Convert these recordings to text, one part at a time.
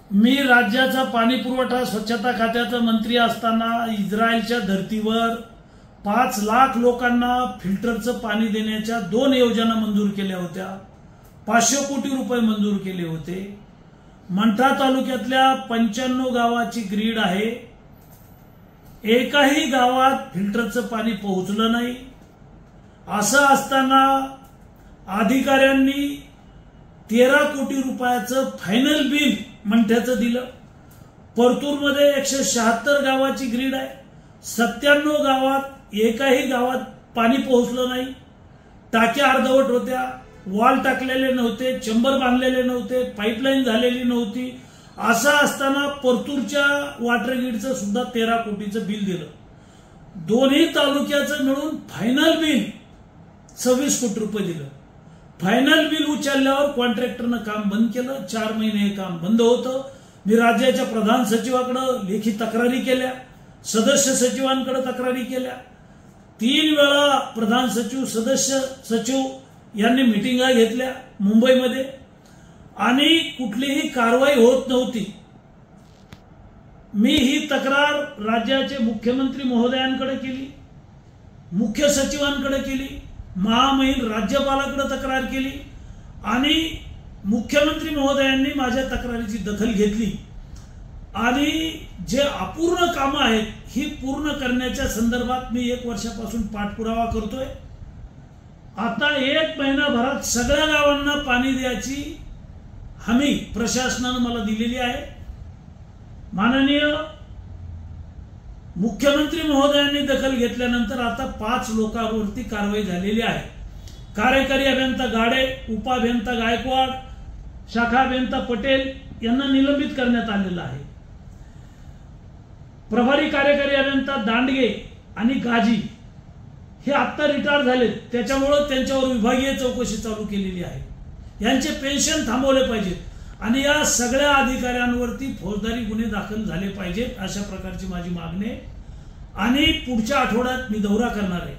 मी राज्याचा पाणी पुरवठा स्वच्छता खात्याचा मंत्री असताना इस्रायलच्या धर्तीवर 5 लाख लोकांना फिल्टरचं पाणी देण्याच्या 2 योजना मंजूर केल्या होत्या। 500 कोटी रुपये मंजूर केले होते। मंठा तालुक्यातल्या 95 गावाची ग्रीड आहे। एकाही गावात फिल्टरचं पाणी पोहोचलं नाही। असं असताना अधिकाऱ्यांनी 13 कोटी रुपयाचं फायनल बिल मंठ्याचं दिलं। परतूरमध्ये 176 गावाची ग्रीड आहे। 97 गावात एकाही गावात पाणी पोहोचलं नाही। टाक्या अर्धवट होत्या, वॉल टाकलेले नव्हते, चेंबर बांधलेले नव्हते, पाईपलाईन झालेली नव्हती। असं असताना परतूरच्या वॉटर ग्रीडचं सुद्धा 13 कोटीचं बिल दिलं। दोन्ही तालुक्याचं मिळून फायनल बिल 26 कोटी रुपये दिलं। फायनल बिल उचलल्यावर कॉन्ट्रॅक्टरनं काम बंद केलं। 4 महिने हे काम बंद होतं। मी राज्याच्या प्रधान सचिवाकडे लेखी तक्रारी केल्या, सदस्य सचिवांकडे तक्रारी केल्या। 3 वेळा प्रधान सचिव, सदस्य सचिव यांनी मिटिंगा घेतल्या मुंबईमध्ये आणि कुठलीही कारवाई होत नव्हती। मी ही तक्रार राज्याचे मुख्यमंत्री महोदयांकडे केली, मुख्य सचिवांकडे केली, महामहिम राज्यपालाकडे तक्रार केली आणि मुख्यमंत्री महोदयांनी माझ्या तक्रारीची दखल घेतली आणि जे अपूर्ण कामं आहेत ही पूर्ण करण्याच्या संदर्भात मी 1 वर्षापासून पाठपुरावा करतोय। आता 1 महिनाभरात सगळ्या गावांना पाणी द्यायची हमी प्रशासनाने मला दिलेली आहे। माननीय मुख्यमंत्री महोदयांनी दखल घेतल्यानंतर आता 5 लोकांवरती कारवाई झालेली आहे। कार्यकारी अभियंता गाडे, उपअभियंता गायकवाड, शाखा अभियंता पटेल यांना निलंबित करण्यात आलेलं आहे। प्रभारी कार्यकारी अभियंता दांडगे आणि गाजी हे आता रिटायर झाले, त्याच्यामुळे त्यांच्यावर विभागीय चौकशी चालू केलेली आहे। यांचे पेन्शन थांबवले पाहिजेत आणि या सगळ्या अधिकाऱ्यांवरती फौजदारी गुन्हे दाखल झाले पाहिजेत, अशा प्रकारची माझी मागणी आहे। आणि पुढच्या आठवड्यात मी दौरा करणार आहे।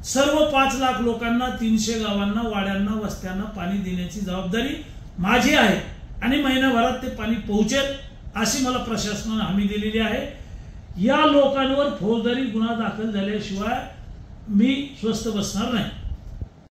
सर्व 5 लाख लोकांना, 300 गावांना, वाड्यांना, वस्त्यांना पाणी देण्याची जबाबदारी माझी आहे आणि महिनाभरात ते पाणी पोहोचेल अशी मला प्रशासनाने हमी दिलेली आहे। या लोकांवर फौजदारी गुन्हा दाखल झाल्याशिवाय मी स्वस्थ बसणार नाही।